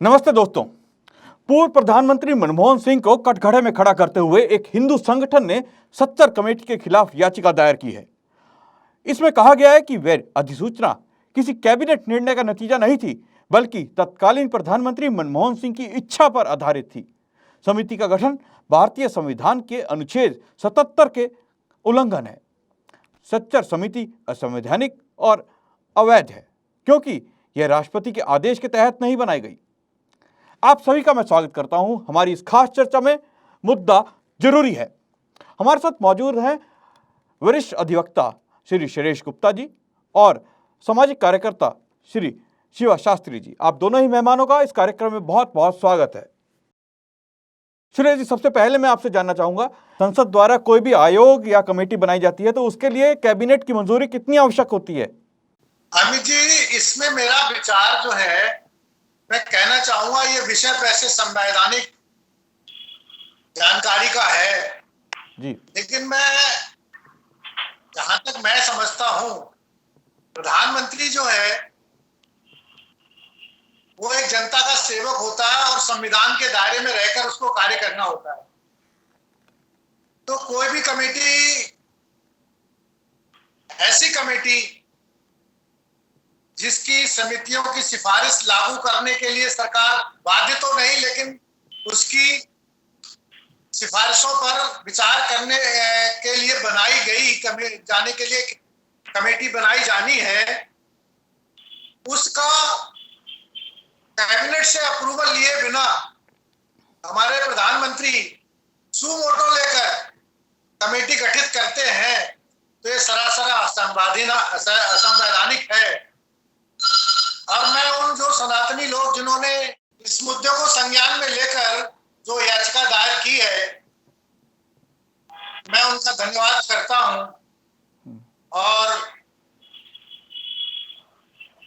नमस्ते दोस्तों। पूर्व प्रधानमंत्री मनमोहन सिंह को कटघरे में खड़ा करते हुए एक हिंदू संगठन ने 70 कमेटी के खिलाफ याचिका दायर की है। इसमें कहा गया है कि वह अधिसूचना किसी कैबिनेट निर्णय का नतीजा नहीं थी, बल्कि तत्कालीन प्रधानमंत्री मनमोहन सिंह की इच्छा पर आधारित थी। समिति का गठन भारतीय संविधान के अनुच्छेद 77 के उल्लंघन है। सच्चर समिति असंवैधानिक और अवैध है, क्योंकि यह राष्ट्रपति के आदेश के तहत नहीं बनाई गई। आप सभी का मैं स्वागत करता हूं हमारी इस खास चर्चा में। मुद्दा जरूरी है। हमारे साथ मौजूद हैं वरिष्ठ अधिवक्ता श्री सुरेश गुप्ता जी और सामाजिक कार्यकर्ता श्री शिवा शास्त्री जी। आप दोनों ही मेहमानों का इस कार्यक्रम में बहुत बहुत स्वागत है। सुरेश जी, सबसे पहले मैं आपसे जानना चाहूंगा, संसद द्वारा कोई भी आयोग या कमेटी बनाई जाती है तो उसके लिए कैबिनेट की मंजूरी कितनी आवश्यक होती है? अमित जी, इसमें मेरा विचार जो है, मैं कहना चाहूंगा ये विषय वैसे संवैधानिक जानकारी का है जी, लेकिन मैं जहां तक मैं समझता हूं, प्रधानमंत्री जो है वो एक जनता का सेवक होता है और संविधान के दायरे में रहकर उसको कार्य करना होता है। तो कोई भी कमेटी, ऐसी कमेटी जिसकी समितियों की सिफारिश लागू करने के लिए सरकार बाध्य तो नहीं, लेकिन उसकी सिफारिशों पर विचार करने के लिए बनाई गई जाने के लिए कमेटी बनाई जानी है, उसका कैबिनेट से अप्रूवल लिए बिना हमारे प्रधानमंत्री सुमोटो लेकर कमेटी गठित करते हैं तो ये सरासर असंवैधानिक है। और मैं उन जो सनातनी लोग जिन्होंने इस मुद्दे को संज्ञान में लेकर जो याचिका दायर की है, मैं उनका धन्यवाद करता हूं। और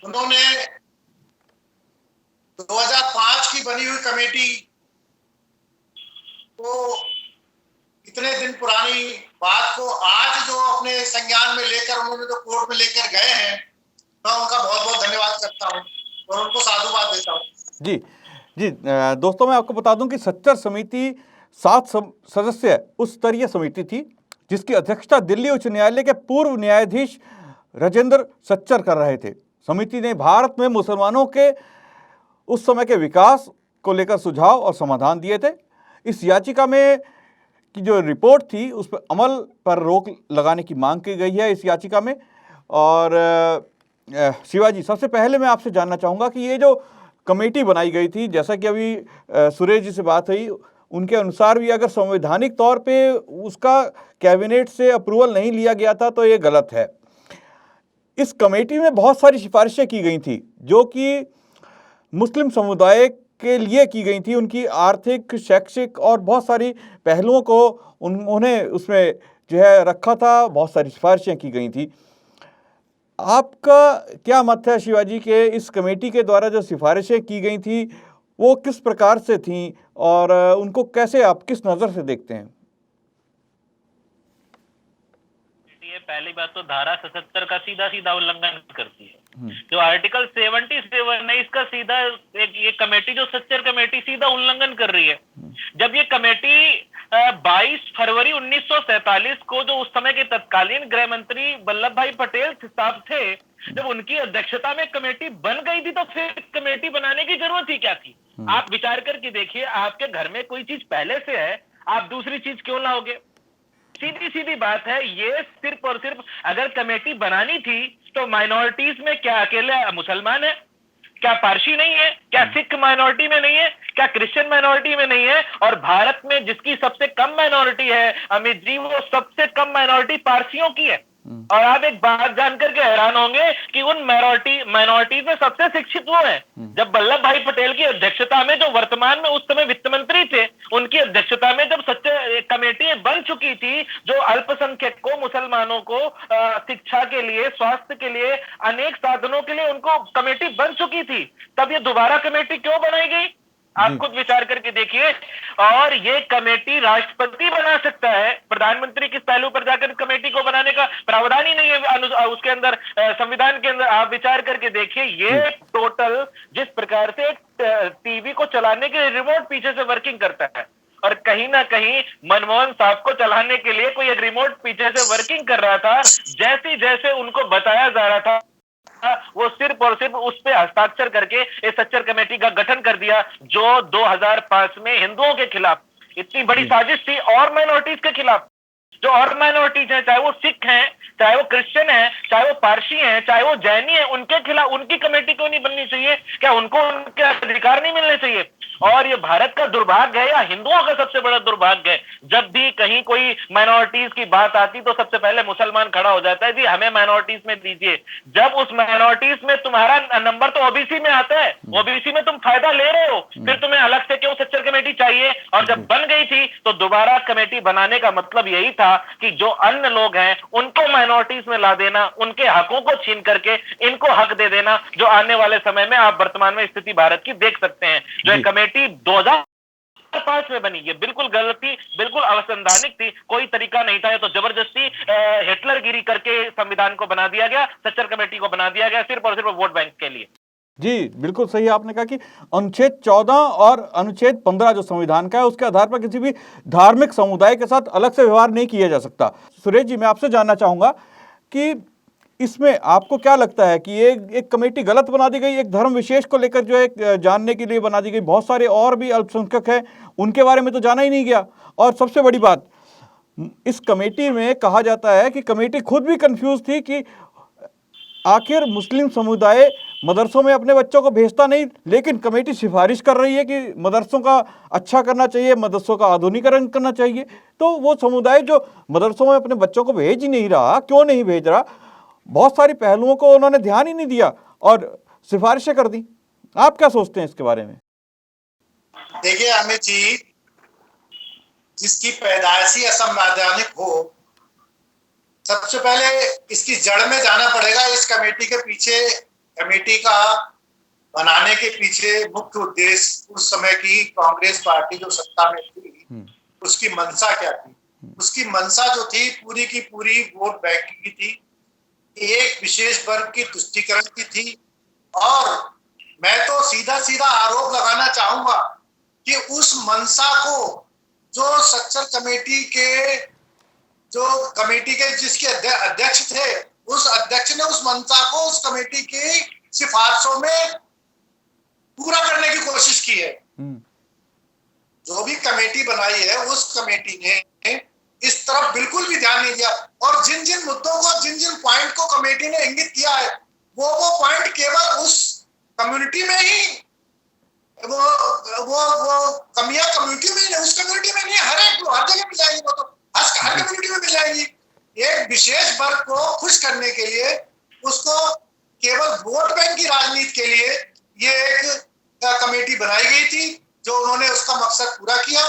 उन्होंने 2005 की बनी हुई कमेटी को, इतने दिन पुरानी बात को आज जो अपने संज्ञान में लेकर उन्होंने जो कोर्ट में लेकर गए हैं, मैं उनका बहुत बहुत धन्यवाद करता हूं और उनको साधुवाद देता हूं। जी जी। दोस्तों, मैं आपको बता दूं कि सच्चर समिति 7 सदस्य उच्च स्तरीय समिति थी, जिसकी अध्यक्षता दिल्ली उच्च न्यायालय के पूर्व न्यायाधीश राजेंद्र सच्चर कर रहे थे। समिति ने भारत में मुसलमानों के उस समय के विकास को लेकर सुझाव और समाधान दिए थे। इस याचिका में की जो रिपोर्ट थी उस पर अमल पर रोक लगाने की मांग की गई है इस याचिका में। और शिवाजी, सबसे पहले मैं आपसे जानना चाहूँगा कि ये जो कमेटी बनाई गई थी, जैसा कि अभी सुरेश जी से बात हुई, उनके अनुसार भी अगर संवैधानिक तौर पे उसका कैबिनेट से अप्रूवल नहीं लिया गया था तो ये गलत है। इस कमेटी में बहुत सारी सिफारिशें की गई थी जो कि मुस्लिम समुदाय के लिए की गई थी। उनकी आर्थिक, शैक्षिक और बहुत सारी पहलुओं को उन्होंने उसमें जो है रखा था, बहुत सारी सिफारिशें की गई थी। आपका क्या मत है शिवाजी के इस कमेटी के द्वारा जो सिफारिशें की गई थी वो किस प्रकार से थीं और उनको कैसे आप किस नज़र से देखते हैं? ये पहली बात तो धारा 77 का सीधा सीधा उल्लंघन करती है। जो आर्टिकल 77 है, इसका सीधा ये कमेटी, जो सच्चर कमेटी, सीधा उल्लंघन कर रही है। जब ये कमेटी 22 फरवरी 1947 को, जो उस समय के तत्कालीन गृह मंत्री वल्लभ भाई पटेल साहब थे, जब उनकी अध्यक्षता में कमेटी बन गई थी, तो फिर कमेटी बनाने की जरूरत ही क्या थी? आप विचार करके देखिए, आपके घर में कोई चीज पहले से है, आप दूसरी चीज क्यों लाओगे? सीधी सीधी बात है। ये सिर्फ और सिर्फ अगर कमेटी बनानी थी तो माइनॉरिटीज में क्या अकेले मुसलमान है? क्या पारसी नहीं है? क्या सिख माइनॉरिटी में नहीं है? क्या क्रिश्चियन माइनॉरिटी में नहीं है? और भारत में जिसकी सबसे कम माइनॉरिटी है अमित जी, वो सबसे कम माइनॉरिटी पारसियों की है। और आप एक बात जानकर के हैरान होंगे कि उन माइनॉरिटीज में सबसे शिक्षित वो है। जब वल्लभ भाई पटेल की अध्यक्षता में, जो वर्तमान में उस समय वित्त मंत्री थे, उनकी अध्यक्षता में जब सच्चे कमेटी बन चुकी थी, जो अल्पसंख्यक को, मुसलमानों को शिक्षा के लिए, स्वास्थ्य के लिए, अनेक साधनों के लिए उनको कमेटी बन चुकी थी, तब ये दोबारा कमेटी क्यों बनाई गई? आप खुद विचार करके देखिए। और ये कमेटी राष्ट्रपति बना सकता है, प्रधानमंत्री किस पहलू पर जाकर कमेटी को बनाने का प्रावधान ही नहीं है उसके अंदर, संविधान के अंदर। आप विचार करके देखिए, ये टोटल जिस प्रकार से टीवी को चलाने के लिए रिमोट पीछे से वर्किंग करता है, और कहीं ना कहीं मनमोहन साहब को चलाने के लिए कोई एक रिमोट पीछे से वर्किंग कर रहा था। जैसे जैसे उनको बताया जा रहा था, वो सिर्फ और सिर्फ उस पे हस्ताक्षर करके इस सच्चर कमेटी का गठन कर दिया, जो 2005 में हिंदुओं के खिलाफ इतनी बड़ी साजिश थी, और माइनॉरिटीज के खिलाफ, जो और माइनॉरिटीज हैं, चाहे वो सिख हैं, चाहे वो क्रिश्चियन हैं, चाहे वो पारसी हैं, चाहे वो जैनी हैं, उनके खिलाफ उनकी कमेटी क्यों नहीं बननी चाहिए? क्या उनको उनके अधिकार नहीं मिलने चाहिए? और ये भारत का दुर्भाग्य है या हिंदुओं का सबसे बड़ा दुर्भाग्य है, जब भी कहीं कोई माइनॉरिटीज की बात आती तो सबसे पहले मुसलमान खड़ा हो जाता है, जी हमें माइनॉरिटीज में दीजिए। जब उस माइनॉरिटीज में तुम्हारा नंबर तो ओबीसी में आता है, ओबीसी में तुम फायदा ले रहे हो, फिर तुम्हें अलग से क्यों सच्चर कमेटी चाहिए? और जब बन गई थी तो दोबारा कमेटी बनाने का मतलब यही था कि जो अन्य लोग हैं उनको माइनॉरिटीज में ला देना, उनके हकों को छीन करके इनको हक दे देना, जो आने वाले समय में आप वर्तमान में स्थिति भारत की देख सकते हैं। जो एक कमेटी 2005 में बनी, ये बिल्कुल गलत थी, बिल्कुल अवैधानिक थी, कोई तरीका नहीं था। ये तो जबरदस्ती हिटलरगिरी करके संविधान को बना दिया गया, सच्चर कमेटी को बना दिया गया, सिर्फ और सिर्फ वोट बैंक के लिए। जी बिल्कुल सही आपने कहा कि अनुच्छेद 14 और अनुच्छेद 15 जो संविधान का है, उसके आधार पर किसी भी धार्मिक समुदाय के साथ अलग से व्यवहार नहीं किया जा सकता। सुरेश जी, मैं आपसे जानना चाहूँगा कि इसमें आपको क्या लगता है कि ये एक कमेटी गलत बना दी गई, एक धर्म विशेष को लेकर जो है जानने के लिए बना दी गई, बहुत सारे और भी अल्पसंख्यक हैं उनके बारे में तो जाना ही नहीं गया। और सबसे बड़ी बात, इस कमेटी में कहा जाता है कि कमेटी खुद भी कंफ्यूज थी कि आखिर मुस्लिम समुदाय मदरसों में अपने बच्चों को भेजता नहीं, लेकिन कमेटी सिफारिश कर रही है कि मदरसों का अच्छा करना चाहिए, मदरसों का आधुनिकीकरण करना चाहिए। तो वो समुदाय जो मदरसों में अपने बच्चों को भेज ही नहीं रहा, क्यों नहीं भेज रहा, बहुत सारी पहलुओं को उन्होंने ध्यान ही नहीं दिया और सिफारिशें कर दी। आप क्या सोचते हैं इसके बारे में? देखिए अमित जी, जिसकी पैदाइशी असंवैधानिक हो, सबसे पहले इसकी जड़ में जाना पड़ेगा। इस कमेटी के पीछे, कमेटी का बनाने के पीछे मुख्य उद्देश्य उस समय की कांग्रेस पार्टी जो सत्ता में थी, उसकी मंशा क्या थी? उसकी मंशा जो थी पूरी की पूरी वोट बैंकिंग की थी, एक विशेष वर्ग की तुष्टीकरण की थी। और मैं तो सीधा सीधा आरोप लगाना चाहूंगा कि उस मंशा को जो सच्चर कमेटी के जिसके अध्यक्ष थे, उस अध्यक्ष ने उस मंशा को उस कमेटी की सिफारिशों में पूरा करने की कोशिश की है। जो भी कमेटी बनाई है, उस कमेटी ने इस तरफ बिल्कुल भी ध्यान नहीं दिया, और जिन जिन मुद्दों को, जिन जिन पॉइंट को कमेटी ने इंगित किया है, वो पॉइंट केवल उस कम्युनिटी में ही, वो कमियां कम्युनिटी में, उस कम्युनिटी में नहीं, हर जगह मिल जाएंगी, वो तो हर कम्युनिटी में मिल जाएंगी। एक विशेष वर्ग को खुश करने के लिए, उसको केवल वोट बैंक की राजनीति के लिए ये एक कमेटी बनाई गई थी, जो उन्होंने उसका मकसद पूरा किया।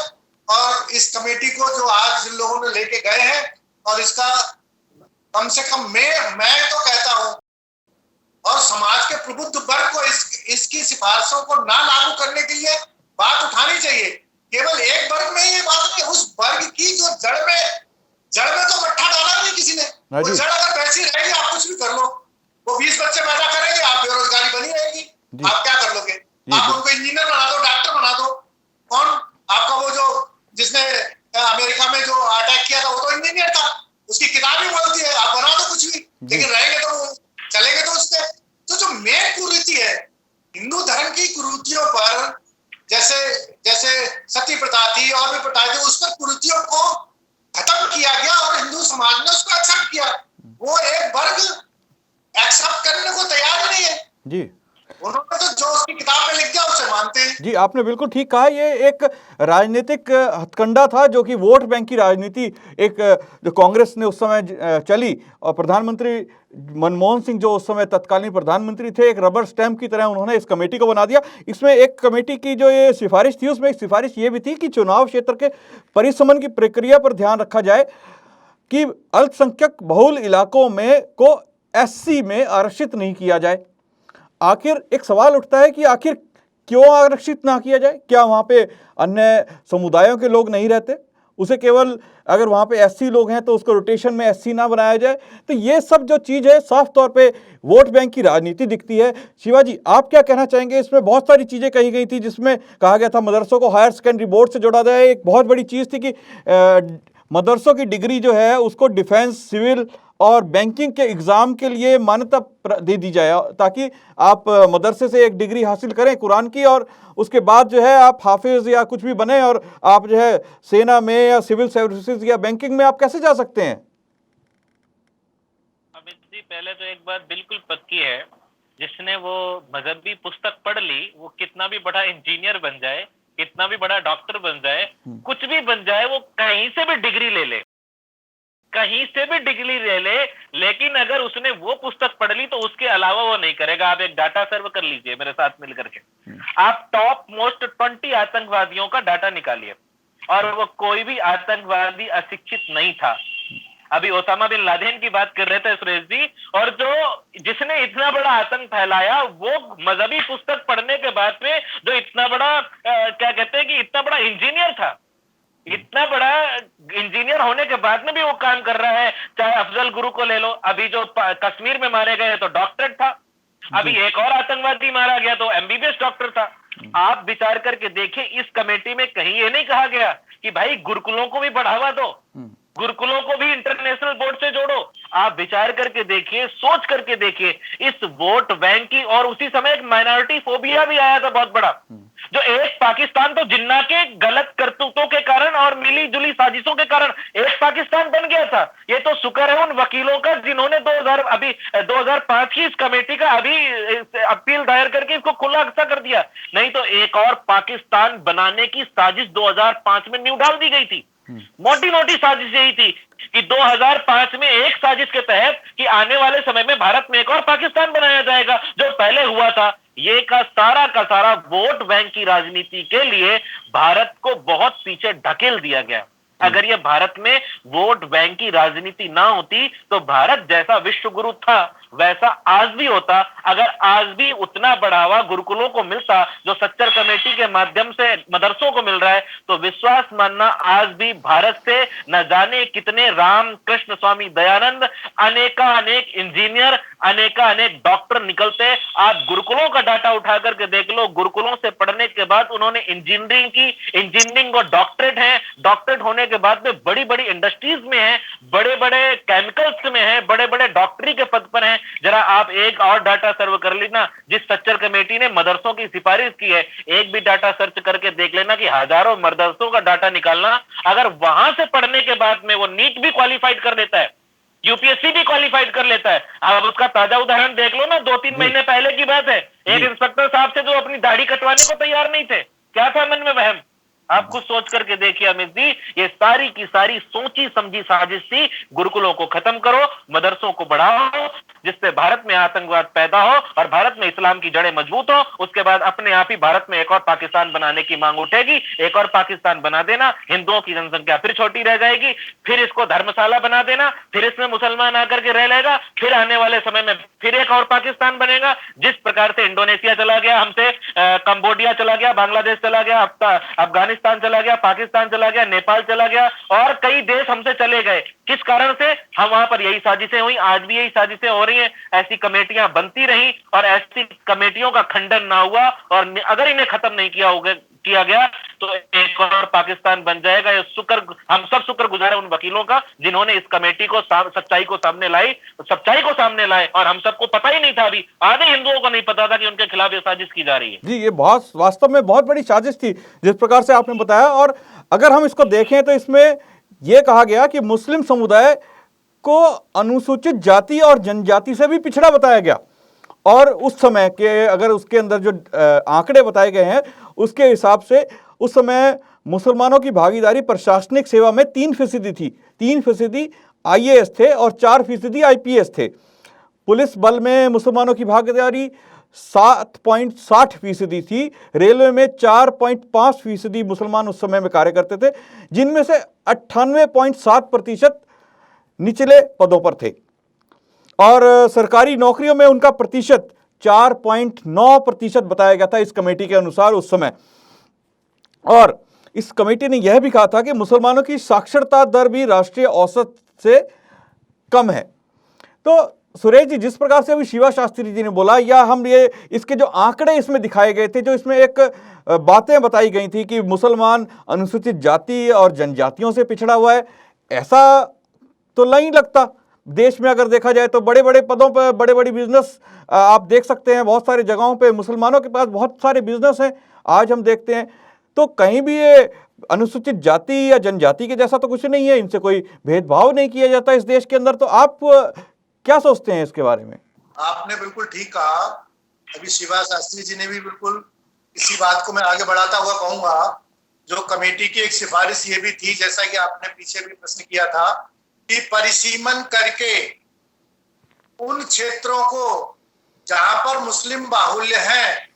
और इस कमेटी को जो आज जिन लोगों ने लेके गए हैं, और इसका कम से कम मैं तो कहता हूं, और समाज के प्रबुद्ध वर्ग को इसकी सिफारिशों को ना लागू करने के लिए बात उठानी चाहिए। केवल एक वर्ग में ये बात नहीं, उस वर्ग की जो जड़ में तो मट्ठा डाला नहीं किसी ने। वो जड़ अगर वैसी रहेगी, आप कुछ भी कर लो, वो 20 बच्चे पैदा करेंगे, आप बेरोजगारी बनी रहेगी, आप क्या कर लोगे? आप उनको इंजीनियर बना दो, डॉक्टर बना दो। कौन आपका वो जो जिसने अमेरिका में जो अटैक किया था, वो तो इंजीनियर था, उसकी किताब ही बोलती है, आप बना दो कुछ भी, लेकिन रहेंगे तो चलेंगे तो उससे। तो जो मेन कुरीति है, हिंदू धर्म की कुरीतियों पर, जैसे सती प्रथा थी और भी प्रथा थी, उस पर कुरीतियों को खत्म किया गया और हिंदू समाज ने उसको एक्सेप्ट किया। वो एक वर्ग एक्सेप्ट करने को तैयार ही नहीं है जी। उन्होंने तो जो उसकी किताब में लिख दिया उसे मानते हैं। जी, आपने बिल्कुल ठीक कहा। ये एक राजनीतिक हथकंडा था, जो कि वोट बैंक की राजनीति एक जो कांग्रेस ने उस समय चली, और प्रधानमंत्री मनमोहन सिंह जो उस समय तत्कालीन प्रधानमंत्री थे, एक रबर स्टैंप की तरह उन्होंने इस कमेटी को बना दिया। इसमें एक कमेटी की जो ये सिफारिश थी, उसमें एक सिफारिश ये भी थी कि चुनाव क्षेत्र के परिसमन की प्रक्रिया पर ध्यान रखा जाए कि अल्पसंख्यक बहुल इलाकों में को एससी में आरक्षित नहीं किया जाए। आखिर एक सवाल उठता है कि आखिर क्यों आरक्षित ना किया जाए? क्या वहाँ पे अन्य समुदायों के लोग नहीं रहते? उसे केवल अगर वहाँ पे एससी लोग हैं तो उसको रोटेशन में एससी ना बनाया जाए। तो ये सब जो चीज़ है साफ तौर पे वोट बैंक की राजनीति दिखती है। शिवाजी, आप क्या कहना चाहेंगे? इसमें बहुत सारी चीज़ें कही गई थी, जिसमें कहा गया था मदरसों को हायर सेकेंडरी बोर्ड से जोड़ा जाए। एक बहुत बड़ी चीज़ थी कि मदरसों की डिग्री जो है उसको डिफेंस, सिविल और बैंकिंग के एग्ज़ाम के लिए मान्यता दे दी जाए, ताकि आप मदरसे से एक डिग्री हासिल करें कुरान की, और उसके बाद जो है आप हाफिज या कुछ भी बने और आप जो है सेना में या सिविल सर्विसेज या बैंकिंग में आप कैसे जा सकते हैं? अमित जी, पहले तो एक बात बिल्कुल पक्की है, जिसने वो मजहबी पुस्तक पढ़ ली वो कितना भी बड़ा इंजीनियर बन जाए, कितना भी बड़ा डॉक्टर बन जाए, कुछ भी बन जाए, वो कहीं से भी डिग्री ले ले, कहीं से भी डिग्री ले ले, लेकिन अगर उसने वो पुस्तक पढ़ ली तो उसके अलावा वो नहीं करेगा। आप एक डाटा सर्व कर लीजिए मेरे साथ मिलकर के, आप टॉप मोस्ट 20 आतंकवादियों का डाटा निकालिए, और वो कोई भी आतंकवादी अशिक्षित नहीं था। अभी ओसामा बिन लादेन की बात कर रहे थे सुरेश जी, और जिसने इतना बड़ा आतंक फैलाया वो मजहबी पुस्तक पढ़ने के बाद में जो इतना बड़ा क्या कहते हैं कि इतना बड़ा इंजीनियर था, इतना बड़ा इंजीनियर होने के बाद में भी वो काम कर रहा है। चाहे अफजल गुरु को ले लो, अभी जो कश्मीर में मारे गए तो डॉक्टरेट था, अभी एक और आतंकवादी मारा गया तो एमबीबीएस डॉक्टर था। आप विचार करके देखिए, इस कमेटी में कहीं ये नहीं कहा गया कि भाई गुरुकुलों को भी बढ़ावा दो, गुरुकुलों को भी इंटरनेशनल बोर्ड से जोड़ो। आप विचार करके देखिए, सोच करके देखिए इस वोट बैंक की। और उसी समय एक माइनॉरिटी फोबिया भी आया था बहुत बड़ा, जो एक पाकिस्तान तो जिन्ना के गलत करतूतों के कारण और मिली जुली साजिशों के कारण एक पाकिस्तान बन गया था। ये तो शुक्र है उन वकीलों का जिन्होंने 2005 की इस कमेटी का अभी अपील दायर करके इसको खुला कर दिया, नहीं तो एक और पाकिस्तान बनाने की साजिश 2005 में नींव डाल दी गई थी। मोटी मोटी साजिश यही थी कि 2005 में एक साजिश के तहत कि आने वाले समय में भारत में एक और पाकिस्तान बनाया जाएगा जो पहले हुआ था। ये का सारा वोट बैंक की राजनीति के लिए भारत को बहुत पीछे ढकेल दिया गया। अगर ये भारत में वोट बैंक की राजनीति ना होती तो भारत जैसा विश्व गुरु था वैसा आज भी होता। अगर आज भी उतना बढ़ावा गुरुकुलों को मिलता जो सच्चर कमेटी के माध्यम से मदरसों को मिल रहा है, तो विश्वास मानना आज भी भारत से न जाने कितने राम कृष्ण स्वामी दयानंद, अनेक इंजीनियर, अनेक डॉक्टर निकलते। आप गुरुकुलों का डाटा उठा करके देख लो, गुरुकुलों से पढ़ने के बाद उन्होंने इंजीनियरिंग की, इंजीनियरिंग और डॉक्टरेट है, डॉक्टरेट होने के बाद में बड़ी बड़ी इंडस्ट्रीज में है, बड़े बड़े केमिकल्स में है, बड़े बड़े डॉक्टरी के पद पर है। जरा आप एक और डाटा सर्व कर लेना, जिस सच्चर कमेटी ने मदरसों की सिफारिश की है, एक भी डाटा सर्च करके देख लेना कि हजारों मदरसों का डाटा निकालना, अगर वहां से पढ़ने के बाद में वो नीट भी क्वालिफाइड कर लेता है, यूपीएससी भी क्वालिफाइड कर लेता है। अब उसका ताजा उदाहरण देख लो ना, 2-3 महीने पहले की बात है, एक इंस्पेक्टर साहब से जो अपनी दाढ़ी कटवाने को तैयार नहीं थे, क्या था मन में वहम। आप खुद सोच करके देखिए अमित जी, ये सारी की सारी सोची समझी साजिश थी। गुरुकुलों को खत्म करो, मदरसों को बढ़ाओ, जिससे भारत में आतंकवाद पैदा हो और भारत में इस्लाम की जड़ें मजबूत हो। उसके बाद अपने आप ही भारत में एक और पाकिस्तान बनाने की मांग उठेगी। एक और पाकिस्तान बना देना, हिंदुओं की जनसंख्या फिर छोटी रह जाएगी, फिर इसको धर्मशाला बना देना, फिर इसमें मुसलमान आकर के रह लेगा, फिर आने वाले समय में फिर एक और पाकिस्तान बनेगा। जिस प्रकार से इंडोनेशिया चला गया हमसे, कंबोडिया चला गया, बांग्लादेश चला गया, अफगानिस्तान चला गया, पाकिस्तान चला गया, नेपाल चला गया और कई देश हमसे चले गए। किस कारण से? हम वहां पर यही साजिशें हुई, आज भी यही साजिशें हो रही हैं। ऐसी कमेटियां बनती रही और ऐसी कमेटियों का खंडन ना हुआ, और अगर इन्हें खत्म नहीं किया गया तो एक और पाकिस्तान बन जाएगा। ये हम सब शुक्रगुजार है उन वकीलों का जिन्होंने इस कमेटी को सच्चाई को सामने लाए, और हम सबको पता ही नहीं था, अभी आधे हिंदुओं को नहीं पता था कि उनके खिलाफ ये साजिश की जा रही है। जी, ये बहुत वास्तव में बहुत बड़ी साजिश थी जिस प्रकार से आपने बताया। और अगर हम इसको देखें तो इसमें यह कहा गया कि मुस्लिम समुदाय को अनुसूचित जाति और जनजाति से भी पिछड़ा बताया गया, और उस समय के अगर उसके अंदर जो आंकड़े बताए गए हैं उसके हिसाब से उस समय मुसलमानों की भागीदारी प्रशासनिक सेवा में 3% थी। 3% IAS थे और 4% IPS थे। पुलिस बल में मुसलमानों की भागीदारी 7.60% थी। रेलवे में 4.5% मुसलमान उस समय में कार्य करते थे, जिनमें से 98.7% निचले पदों पर थे, और सरकारी नौकरियों में उनका प्रतिशत 4.9% बताया गया था इस कमेटी के अनुसार उस समय। और इस कमेटी ने यह भी कहा था कि मुसलमानों की साक्षरता दर भी राष्ट्रीय औसत से कम है। तो सुरेश जी, जिस प्रकार से अभी शिवा शास्त्री जी ने बोला, या हम ये इसके जो आंकड़े इसमें दिखाए गए थे, जो इसमें एक बातें बताई गई थी कि मुसलमान अनुसूचित जाति और जनजातियों से पिछड़ा हुआ है, ऐसा तो नहीं लगता। देश में अगर देखा जाए तो बड़े बड़े पदों पर बड़े बड़े बिजनेस आप देख सकते हैं, बहुत सारी जगहों पे मुसलमानों के पास बहुत सारे बिजनेस हैं आज हम देखते हैं। तो कहीं भी ये अनुसूचित जाति या जनजाति के जैसा तो कुछ नहीं है, इनसे कोई भेदभाव नहीं किया जाता इस देश के अंदर। तो आप क्या सोचते हैं इसके बारे में? आपने बिल्कुल ठीक कहा। अभी शिवा शास्त्री जी ने भी बिल्कुल इसी बात को मैं आगे बढ़ाता हुआ कहूंगा। जो कमेटी की एक सिफारिश ये भी थी, जैसा कि आपने पीछे भी प्रश्न किया था, कि परिसीमन करके उन क्षेत्रों को जहां पर मुस्लिम बाहुल्य है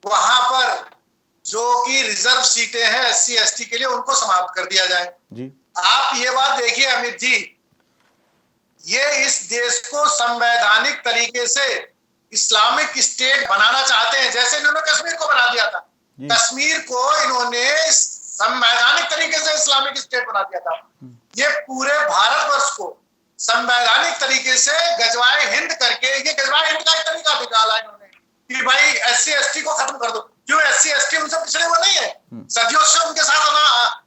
वहां पर जो कि रिजर्व सीटें हैं SC ST के लिए, उनको समाप्त कर दिया जाए जी। आप ये बात देखिए अमित जी, ये इस देश को संवैधानिक तरीके से इस्लामिक स्टेट बनाना चाहते हैं, जैसे इन्होंने कश्मीर को बना दिया था। कश्मीर को इन्होंने संवैधानिक तरीके से इस्लामिक स्टेट बना दिया था। ये पूरे भारतवर्ष को संवैधानिक तरीके से गजवाए हिंद करके, ये गजवाए हिंद का एक तरीका निकाला इन्होंने कि भाई SC ST को खत्म कर दो। क्यों? SC ST उनसे पिछड़े हुए नहीं है, सदियों से उनके साथ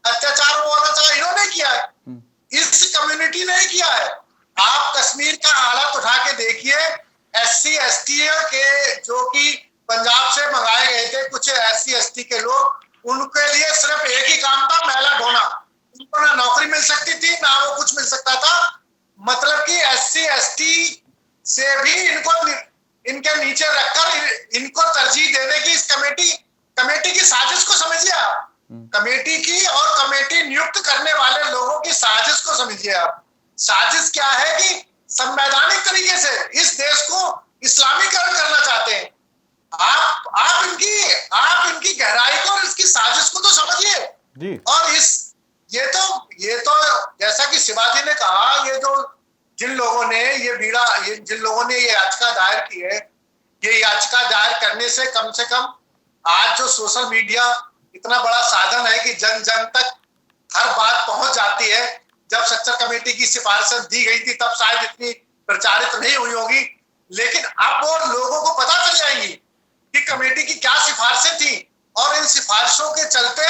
अत्याचार होना चाहिए, इन्होंने किया है, इस कम्युनिटी ने किया है। आप कश्मीर का हालत उठा के देखिए, SC ST के जो कि पंजाब से मंगाए गए थे कुछ SC ST के लोग, उनके लिए सिर्फ एक ही काम था, मैला ढोना। उनको ना नौकरी मिल सकती थी ना वो कुछ मिल सकता था। मतलब कि SC ST से भी इनके नीचे रखकर इनको तरजीह देने की इस कमेटी की साजिश को समझिए आप। कमेटी की और कमेटी नियुक्त करने वाले लोगों की साजिश को समझिए आप। साजिश क्या है कि संवैधानिक तरीके से इस देश को इस्लामीकरण करना चाहते हैं। आप इनकी गहराई को और इसकी साजिश को तो समझिए। और ये तो जैसा कि शिवाजी ने कहा, जिन लोगों ने ये याचिका दायर की है, ये याचिका दायर करने से कम आज जो सोशल मीडिया इतना बड़ा साधन है कि जन जन तक हर बात पहुंच जाती है। जब सच्चर कमेटी की सिफारिशें दी गई थी तब शायद इतनी प्रचारित नहीं हुई होगी, लेकिन अब वो लोगों को पता चल जाएंगी कि कमेटी की क्या सिफारिशें थी और इन सिफारिशों के चलते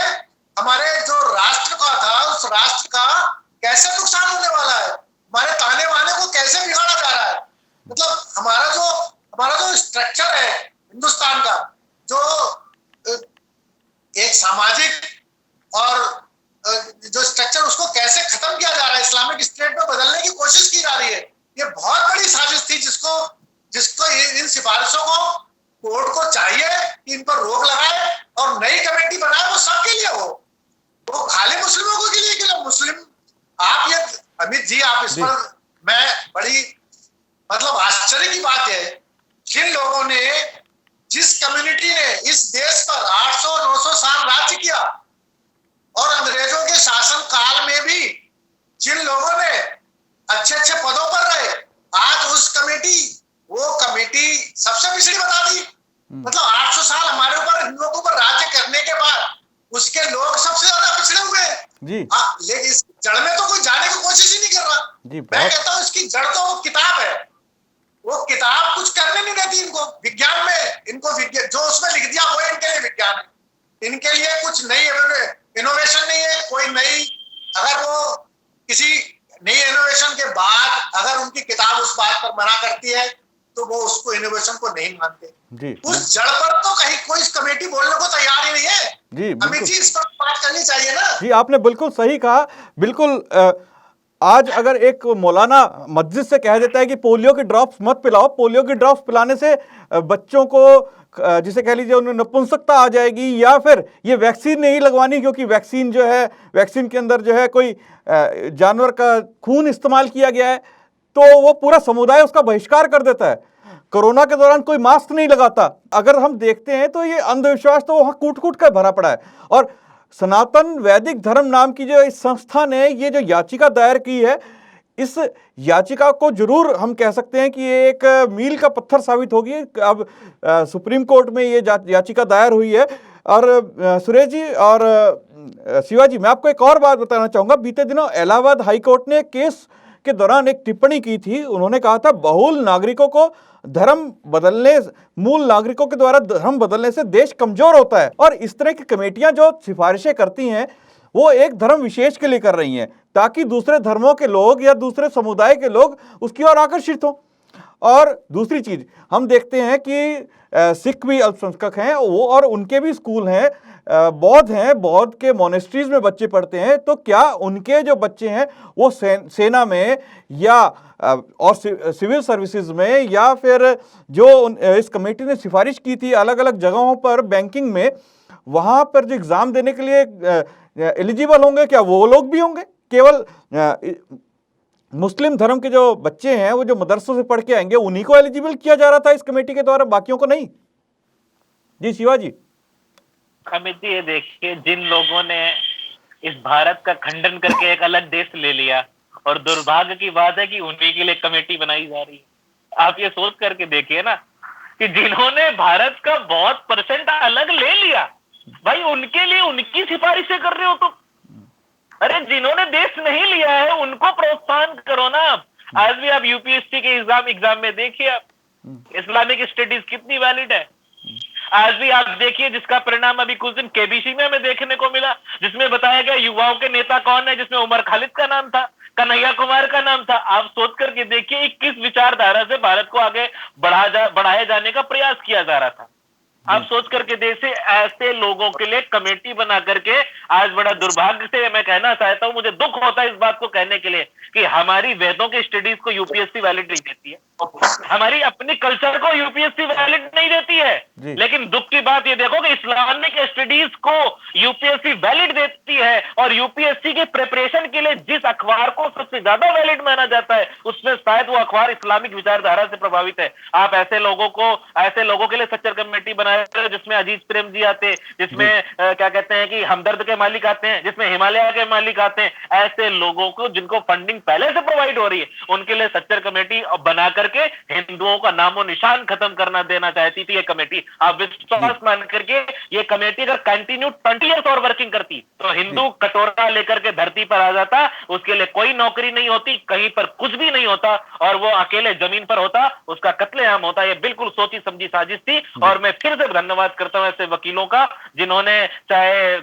हमारे जो राष्ट्र का था उस राष्ट्र का कैसे नुकसान होने वाला है, हमारे ताने बाने को कैसे बिगाड़ा जा रहा है। मतलब हमारा जो स्ट्रक्चर है हिंदुस्तान का, जो एक सामाजिक और जो स्ट्रक्चर, उसको कैसे खत्म किया जा रहा है, इस्लामिक स्टेट में बदलने की कोशिश की जा रही है। ये बहुत बड़ी साजिश थी जिसको इन सिफारिशों को कोर्ट को चाहिए कि इन पर रोक लगाए और नई कमेटी बनाए, वो सबके लिए हो, वो खाली मुस्लिमों के लिए क्यों? मुस्लिम आप ये अमित जी, आप इस पर मैं बड़ी मतलब आश्चर्य की बात है, जिन लोगों ने, जिस कम्युनिटी ने इस देश पर 800-900 साल राज्य किया और अंग्रेजों के शासन काल में भी जिन लोगों ने अच्छे पदों पर रहे, आज वो कमेटी सबसे पिछड़ी बता दी। मतलब 800 साल हमारे ऊपर, हिंदुओं के ऊपर राज्य करने के बाद उसके लोग सबसे ज्यादा पिछड़े हुए जी। लेकिन इस जड़ में तो कोई जाने की कोशिश ही नहीं कर रहा जी। मैं कहता हूँ इसकी जड़ तो वो किताब है, वो किताब कुछ करने नहीं देती इनको। विज्ञान में इनको जो उसमें लिख दिया वो इनके लिए विज्ञान है, इनके लिए कुछ नई इनोवेशन नहीं है। कोई नई, अगर वो किसी नई इनोवेशन के बाद अगर उनकी किताब उस बात पर मना करती है तो वो उसको इनोवेशन को नहीं मानते जी। उस जड़ पर तो कहीं कोई कमेटी बोलने को तैयार ही नहीं है जी। अमित जी, इस पर बात करनी चाहिए ना जी। आपने बिल्कुल सही कहा, बिल्कुल। आज अगर एक मौलाना मस्जिद से कह देता है कि पोलियो की ड्रॉप्स मत पिलाओ, पोलियो की ड्रॉप्स पिलाने से बच्चों को, जिसे कह लीजिए, उन्हें नपुंसकता आ जाएगी, या फिर ये वैक्सीन नहीं लगवानी क्योंकि वैक्सीन जो है, वैक्सीन के अंदर जो है कोई जानवर का खून इस्तेमाल किया गया है, तो वो पूरा समुदाय उसका बहिष्कार कर देता है। कोरोना के दौरान कोई मास्क नहीं लगाता। अगर हम देखते हैं तो ये अंधविश्वास तो वहाँ कूट कूट कर भरा पड़ा है। और सनातन वैदिक धर्म नाम की जो इस संस्था ने ये जो याचिका दायर की है, इस याचिका को जरूर हम कह सकते हैं कि ये एक मील का पत्थर साबित होगी। अब सुप्रीम कोर्ट में ये याचिका दायर हुई है। और सुरेश जी और शिवाजी, मैं आपको एक और बात बताना चाहूंगा। बीते दिनों इलाहाबाद हाईकोर्ट ने केस के दौरान एक टिप्पणी की थी। उन्होंने कहा था बहुल नागरिकों को धर्म बदलने, मूल नागरिकों के द्वारा धर्म बदलने से देश कमजोर होता है। और इस तरह की कमेटियां जो सिफारिशें करती हैं वो एक धर्म विशेष के लिए कर रही हैं ताकि दूसरे धर्मों के लोग या दूसरे समुदाय के लोग उसकी ओर आकर्षित हों। और दूसरी चीज हम देखते हैं कि सिख भी अल्पसंख्यक हैं वो, और उनके भी स्कूल हैं, बौद्ध हैं, बौद्ध के मोनेस्ट्रीज में बच्चे पढ़ते हैं। तो क्या उनके जो बच्चे हैं वो सेना में या और सिविल सर्विसेज में, या फिर जो इस कमेटी ने सिफारिश की थी अलग अलग जगहों पर बैंकिंग में, वहां पर जो एग्जाम देने के लिए एलिजिबल होंगे, क्या वो लोग भी होंगे? केवल मुस्लिम धर्म के जो बच्चे हैं वो जो मदरसों से पढ़ के आएंगे उन्हीं को एलिजिबल किया जा रहा था इस कमेटी के द्वारा, बाकियों को नहीं? जी शिवाजी। अमित जी, ये देखिए, जिन लोगों ने इस भारत का खंडन करके एक अलग देश ले लिया, और दुर्भाग्य की बात है कि उन्हीं के लिए कमेटी बनाई जा रही है। आप ये सोच करके देखिए ना कि जिन्होंने भारत का बहुत परसेंट अलग ले लिया, भाई उनके लिए उनकी सिफारिशें कर रहे हो तुम। अरे जिन्होंने देश नहीं लिया है उनको प्रोत्साहन करो ना। आज भी आप यूपीएससी के एग्जाम में देखिए, आप इस्लामिक स्टडीज कितनी वैलिड है। आज भी आप देखिए, जिसका परिणाम अभी कुछ दिन केबीसी में हमें देखने को मिला, जिसमें बताया गया युवाओं के नेता कौन है, जिसमें उमर खालिद का नाम था, कन्हैया कुमार का नाम था। आप सोच करके देखिए किस विचारधारा से भारत को आगे बढ़ाए जाने का प्रयास किया जा रहा था। आप सोच करके देखिए, ऐसे लोगों के लिए कमेटी बना करके आज बड़ा दुर्भाग्य से मैं कहना चाहता हूं, मुझे दुख होता है इस बात को कहने के लिए कि हमारी वेदों के स्टडीज को यूपीएससी वैलिड नहीं देती है, हमारी अपनी कल्चर को यूपीएससी वैलिड नहीं देती है। लेकिन दुख की बात ये देखो कि इस्लामिक स्टडीज को यूपीएससी वैलिड देती है, और यूपीएससी के प्रिपरेशन के लिए जिस अखबार को सबसे ज्यादा वैलिड माना जाता है उसमें शायद वो अखबार इस्लामिक विचारधारा से प्रभावित है। आप ऐसे लोगों के लिए सच्चर कमेटी बनाए जिसमें अजीज प्रेम जी आते, जिसमें क्या कहते हैं कि हमदर्द के मालिक आते हैं, जिसमें हिमालय के मालिक आते हैं। ऐसे लोगों को जिनको फंडिंग पहले से प्रोवाइड हो रही है उनके लिए सच्चर कमेटी बना करके हिंदुओं का नामो निशान खत्म करना देना चाहती थी ये कमेटी। आप विश्वास मान करके ये कमेटी अगर कंटिन्यू 20 ईयर्स और वर्किंग करती तो हिंदू कटोरा लेकर के धरती पर आ जाता, उसके लिए कोई नौकरी नहीं होती, कहीं पर कुछ भी नहीं होता, और वो अकेले जमीन पर होता, उसका कत्लेआम होता। ये बिल्कुल सोची समझी साजिश थी। और मैं फिर से धन्यवाद करता हूं ऐसे वकीलों का जिन्होंने चाहे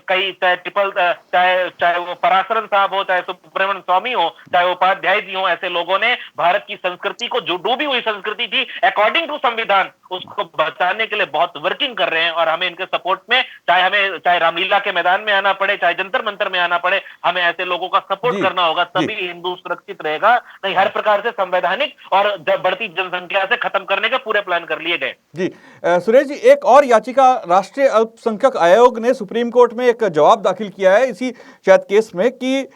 वो पराशरन साहब हो, चाहे सुब्रमण्यम स्वामी हो, चाहे वो उपाध्याय जी हो, ऐसे लोगों ने भारत की संस्कृति को, जो डूबी हुई संस्कृति थी अकॉर्डिंग टू संविधान, उसको बचाने के लिए बहुत वर्किंग कर रहे हैं। और हमें इनके सपोर्ट में, चाहे रामलीला के मैदान में आना पड़े, चाहे जंतर मंतर में आना पड़े, हमें ऐसे लोगों का सपोर्ट करना होगा, तभी हिंदू सुरक्षित रहेगा। नहीं हर प्रकार से संवैधानिक और बढ़ती जनसंख्या से खत्म करने के पूरे प्लान कर लिए गए। जी सुरेश जी, एक और याचिका राष्ट्रीय अल्पसंख्यक आयोग ने सुप्रीम कोर्ट में एक जवाब दाखिल किया है इसी शायद केस में कि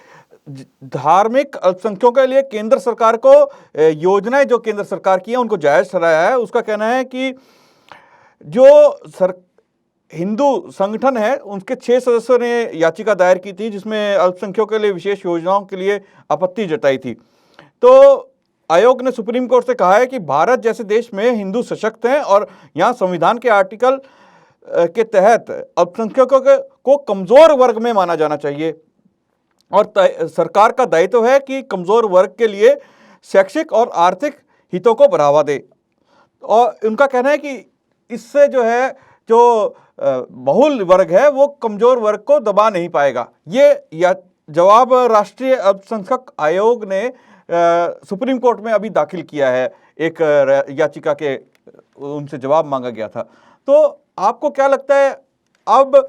धार्मिक अल्पसंख्यकों के लिए केंद्र सरकार को योजनाएं जो केंद्र सरकार की है उनको जायज ठहराया है। उसका कहना है कि जो हिंदू संगठन है उनके 6 सदस्यों ने याचिका दायर की थी जिसमें अल्पसंख्यकों के लिए विशेष योजनाओं के लिए आपत्ति जताई थी। तो आयोग ने सुप्रीम कोर्ट से कहा है कि भारत जैसे देश में हिंदू सशक्त हैं और यहाँ संविधान के आर्टिकल के तहत अल्पसंख्यकों को कमजोर वर्ग में माना जाना चाहिए, और सरकार का दायित्व है कि कमजोर वर्ग के लिए शैक्षिक और आर्थिक हितों को बढ़ावा दे। और उनका कहना है कि इससे जो बहुल वर्ग है वो कमजोर वर्ग को दबा नहीं पाएगा। ये जवाब राष्ट्रीय अल्पसंख्यक आयोग ने सुप्रीम कोर्ट में अभी दाखिल किया है। एक याचिका के उनसे जवाब मांगा गया था। तो आपको क्या लगता है, अब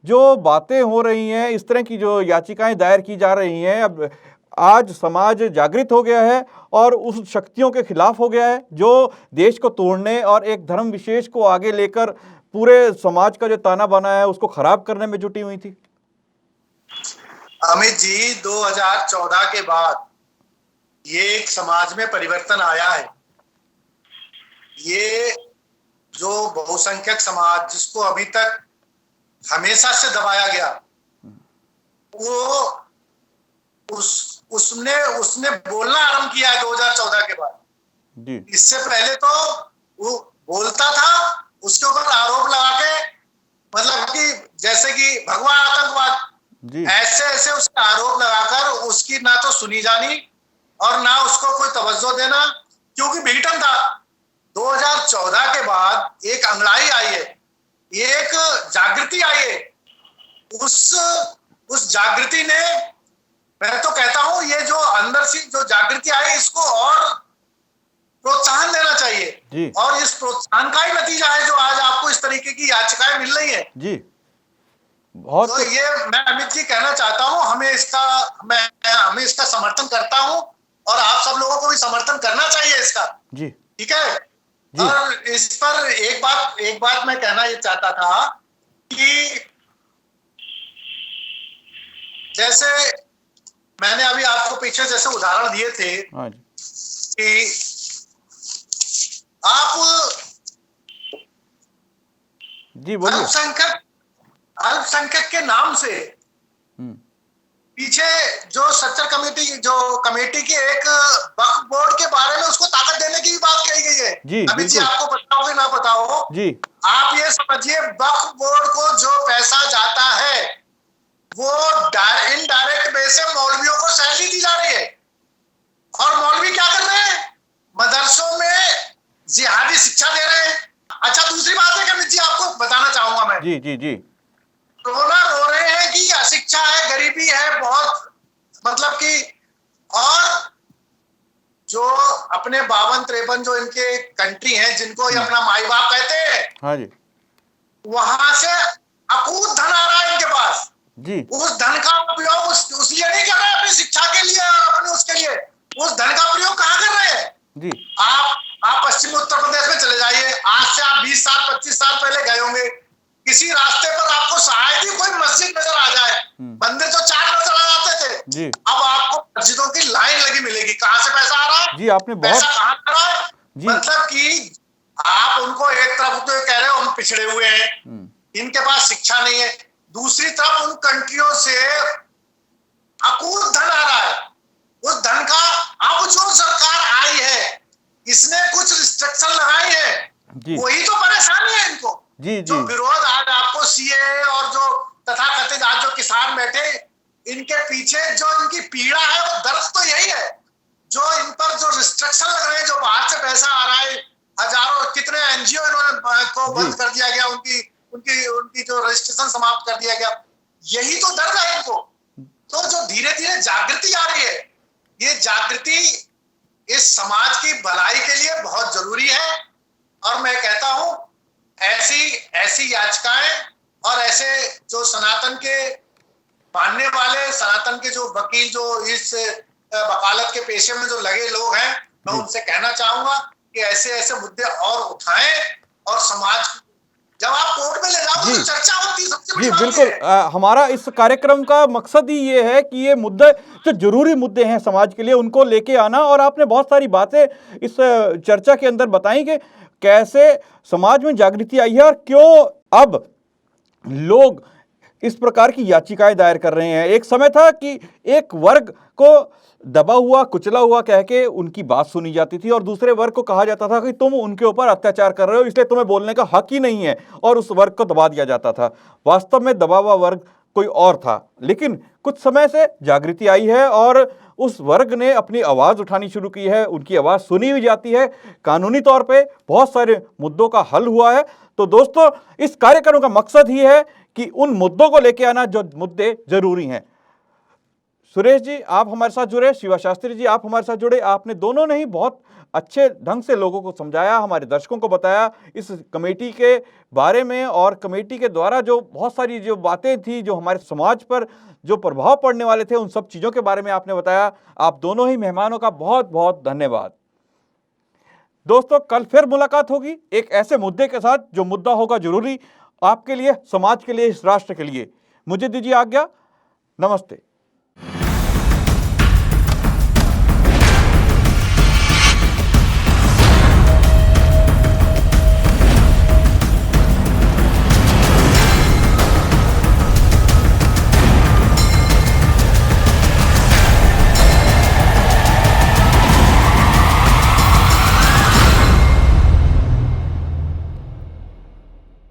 जो बातें हो रही हैं, इस तरह की जो याचिकाएं दायर की जा रही हैं, अब आज समाज जागृत हो गया है और उस शक्तियों के खिलाफ हो गया है जो देश को तोड़ने और एक धर्म विशेष को आगे लेकर पूरे समाज का जो ताना बाना है उसको खराब करने में जुटी हुई थी? अमित जी, 2014 के बाद ये एक समाज में परिवर्तन आया है। ये जो बहुसंख्यक समाज जिसको अभी तक हमेशा से दबाया गया, वो उसने बोलना आरंभ किया है 2014 के बाद। इससे पहले तो वो बोलता था, उसके ऊपर आरोप लगा के, मतलब कि जैसे कि भगवा आतंकवाद जी ऐसे ऐसे उसके आरोप लगाकर उसकी ना तो सुनी जानी और ना उसको कोई तवज्जो देना, क्योंकि विघटन था। 2014 के बाद एक अंगड़ाई आई है, एक जागृति आई है। उस जागृति ने, मैं तो कहता हूं ये जो अंदर से जो जागृति आई, इसको और प्रोत्साहन देना चाहिए। जी और इस प्रोत्साहन का ही नतीजा है जो आज आपको इस तरीके की याचिकाएं मिल रही है। जी बहुत तो ये मैं अमित जी कहना चाहता हूं, हमें इसका समर्थन करता हूं और आप सब लोगों को भी समर्थन करना चाहिए इसका। जी ठीक है जी। और इस पर एक बात मैं कहना ये चाहता था कि जैसे मैंने अभी आपको पीछे जैसे उदाहरण दिए थे हाँ जी कि आप जी बोलिए। अल्पसंख्यक के नाम से पीछे जो सच्चर कमेटी की एक वक्फ बोर्ड के बारे में उसको ताकत देने की भी बात कही गई है। जी अभी जी बिल्कुल आपको पता हो कि ना पता हो, जी आप ये समझिए वक्फ बोर्ड को जो पैसा जाता है वो इनडायरेक्ट वे से मौलवियों को सैलरी दी जा रही है। और मौलवी क्या कर रहे हैं? मदरसों में जिहादी शिक्षा दे रहे हैं। अच्छा, दूसरी बात है कि अमित जी आपको बताना चाहूंगा मैं, जी जी जी रोना रो रहे हैं कि अशिक्षा है, गरीबी है बहुत, मतलब कि, और जो अपने 52-53 जो इनके कंट्री हैं जिनको ये अपना माई बाप कहते हैं, हाँ जी वहां से अकूत धन आ रहा है इनके पास। जी उस धन का उपयोग उस लिए नहीं कर रहे अपनी शिक्षा के लिए और अपने उसके लिए, उस धन का प्रयोग कहाँ कर रहे हैं? जी आप पश्चिमी उत्तर प्रदेश में चले जाइए, आज से आप 20 साल 25 साल पहले गए होंगे, किसी रास्ते पर आपको शायद ही कोई मस्जिद नजर आ जाए, मंदिर तो 4 नजर आ जाते थे। जी अब आपको मस्जिदों की लाइन लगी मिलेगी। कहां से पैसा आ रहा है? जी आपने पैसा बहुत कहां आ रहा है? जी मतलब कि आप उनको एक तरफ तो कह रहे हो हम पिछड़े हुए हैं, इनके पास शिक्षा नहीं है, दूसरी तरफ उन कंट्रियों से अकूत धन आ रहा है। उस धन का अब जो सरकार आई है इसने कुछ रिस्ट्रिक्शन लगाई है, जी वही तो परेशानी है इनको। जी जो जी विरोध आज आपको सीए और जो तथाकथित आज जो किसान बैठे, इनके पीछे जो इनकी पीड़ा है वो दर्द तो यही है। जो इन पर जो रिस्ट्रिक्शन लग रहे हैं, जो बाहर से पैसा आ रहा है, हजारों कितने एनजीओ इन्होंने को बंद कर दिया गया, उनकी जो रजिस्ट्रेशन समाप्त कर दिया गया, यही तो दर्द है इनको। तो जो धीरे धीरे जागृति आ रही है, ये जागृति इस समाज की भलाई के लिए बहुत जरूरी है। और मैं कहता हूं ऐसी याचिकाएं और ऐसे जो सनातन के मानने वाले, सनातन के जो वकील, जो इस वकालत के पेशे में जो लगे लोग हैं, मैं उनसे कहना चाहूंगा कि ऐसे ऐसे मुद्दे और उठाएं और समाज, जब आप कोर्ट में ले जाओगे तो चर्चा होती है। सबसे जी बड़ी बात बिल्कुल ये है। हमारा इस कार्यक्रम का मकसद ही ये है कि ये मुद्दे जो जरूरी मुद्दे हैं समाज के लिए उनको लेके आना। और आपने बहुत सारी बातें इस चर्चा के अंदर बताई कि कैसे समाज में जागृति आई है और क्यों अब लोग इस प्रकार की याचिकाएं दायर कर रहे हैं। एक समय था कि एक वर्ग को दबा हुआ कुचला हुआ कह के उनकी बात सुनी जाती थी और दूसरे वर्ग को कहा जाता था कि तुम उनके ऊपर अत्याचार कर रहे हो, इसलिए तुम्हें बोलने का हक ही नहीं है, और उस वर्ग को दबा दिया जाता था। वास्तव में दबा हुआ वर्ग कोई और था, लेकिन कुछ समय से जागृति आई है और उस वर्ग ने अपनी आवाज़ उठानी शुरू की है, उनकी आवाज़ सुनी भी जाती है, कानूनी तौर पे बहुत सारे मुद्दों का हल हुआ है। तो दोस्तों, इस कार्यक्रम का मकसद ही है कि उन मुद्दों को लेके आना जो मुद्दे जरूरी हैं। सुरेश जी आप हमारे साथ जुड़े, शिवा शास्त्री जी आप हमारे साथ जुड़े, आपने दोनों ने ही बहुत अच्छे ढंग से लोगों को समझाया, हमारे दर्शकों को बताया इस कमेटी के बारे में, और कमेटी के द्वारा जो बहुत सारी जो बातें थी जो हमारे समाज पर जो प्रभाव पड़ने वाले थे उन सब चीज़ों के बारे में आपने बताया। आप दोनों ही मेहमानों का बहुत बहुत धन्यवाद। दोस्तों, कल फिर मुलाकात होगी एक ऐसे मुद्दे के साथ जो मुद्दा होगा जरूरी आपके लिए, समाज के लिए, इस राष्ट्र के लिए। मुझे दीजिए आज्ञा। नमस्ते।